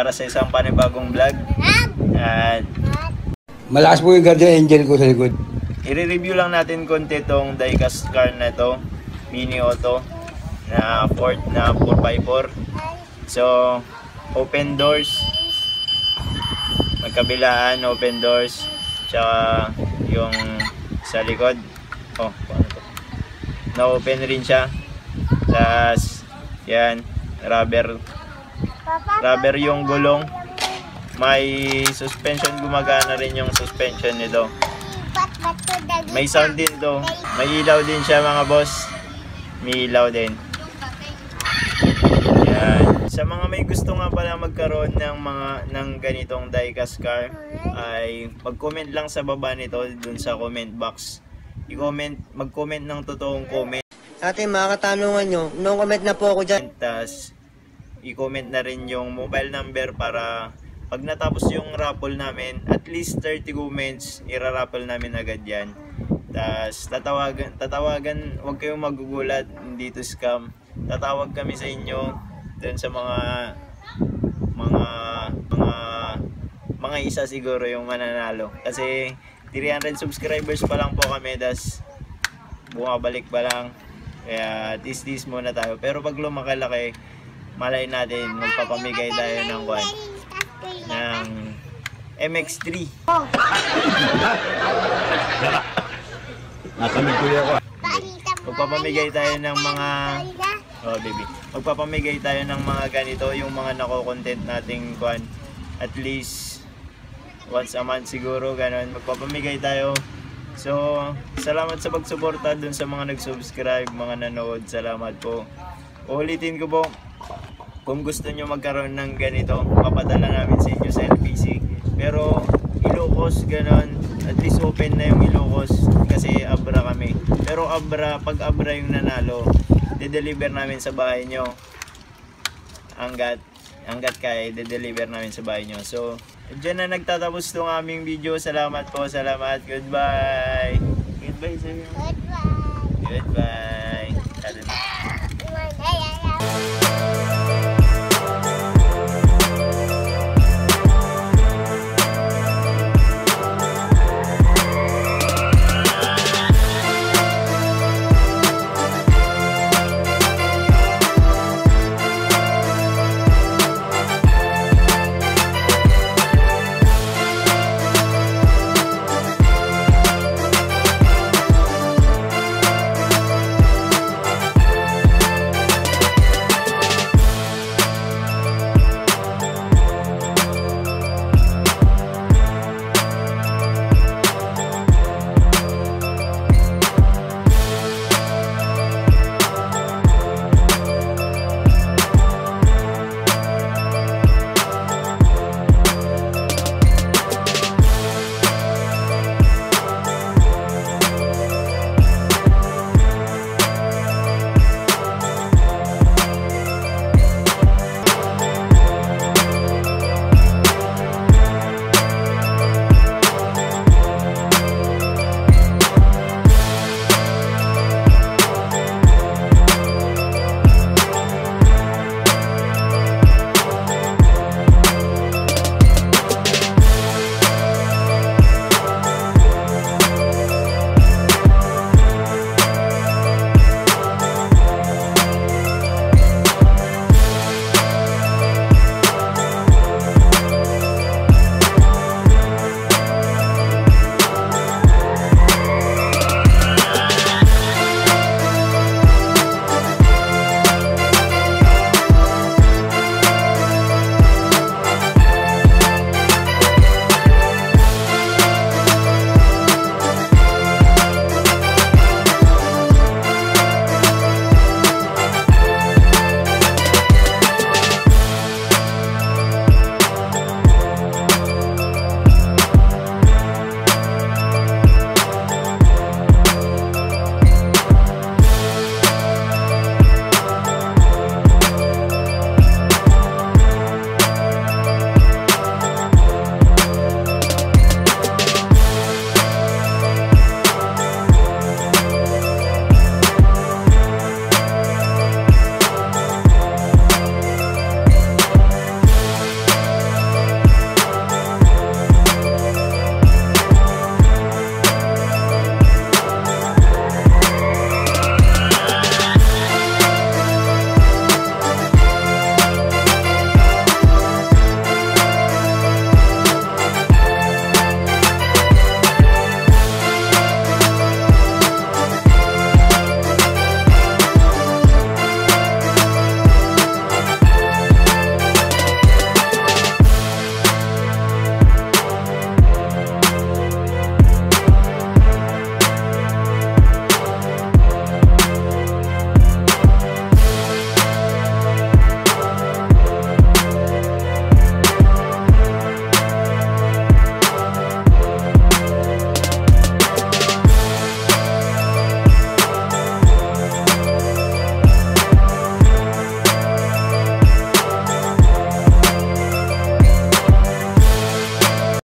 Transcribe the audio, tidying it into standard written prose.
para sa isang panibagong vlog. At malakas po yung guardian angel ko sa likod. i-review lang natin konti itong diecast car na to, mini auto na Ford na 4x4. So open doors, magkabilaan open doors, tsaka yung sa likod paano to? Na open rin siya. Tapos yan, rubber yung gulong. May suspension, gumagana rin yung suspension nito. May sound din to. May ilaw din siya mga boss. May ilaw din. Yan. Sa mga may gusto nga pala magkaroon ng ganitong diecast car, ay mag-comment lang sa baba nito dun sa comment box. Mag-comment ng totoong comment. Ate, mga katanungan nyo, no-comment na po ako dyan. Tapos i-comment na rin yung mobile number para pag natapos yung raffle namin, at least 30 comments, ira-raffle namin agad yan. Tapos tatawagan, huwag kayong magugulat, hindi to scam. Tatawag kami sa inyo dun sa mga isa siguro yung mananalo. Kasi 300 subscribers pa lang po kami, das bumabalik pa lang. Kaya tis muna tayo. Pero pag lumakalaki, malay natin magpapamigay tayo ng MX-3. Nasamig ko yan ako. Magpapamigay tayo ng mga magpapamigay tayo ng mga ganito, yung mga nako-content nating kwan. At least once a month siguro, ganun. Magpapamigay tayo. So, salamat sa pagsuporta dun sa mga nag-subscribe, mga nanood. Salamat po. Ulitin ko po, kung gusto nyo magkaroon ng ganito, papadala namin sa inyo sa LPC. Pero Ilocos, ganon, at least open na yung Ilocos kasi Abra kami. Pero pag Abra yung nanalo, de-deliver namin sa bahay nyo. Hanggat kaya, de-deliver namin sa bahay nyo. So, dyan na nagtatapos itong aming video. Salamat po, salamat. Goodbye. Goodbye sa inyo. Goodbye. Goodbye.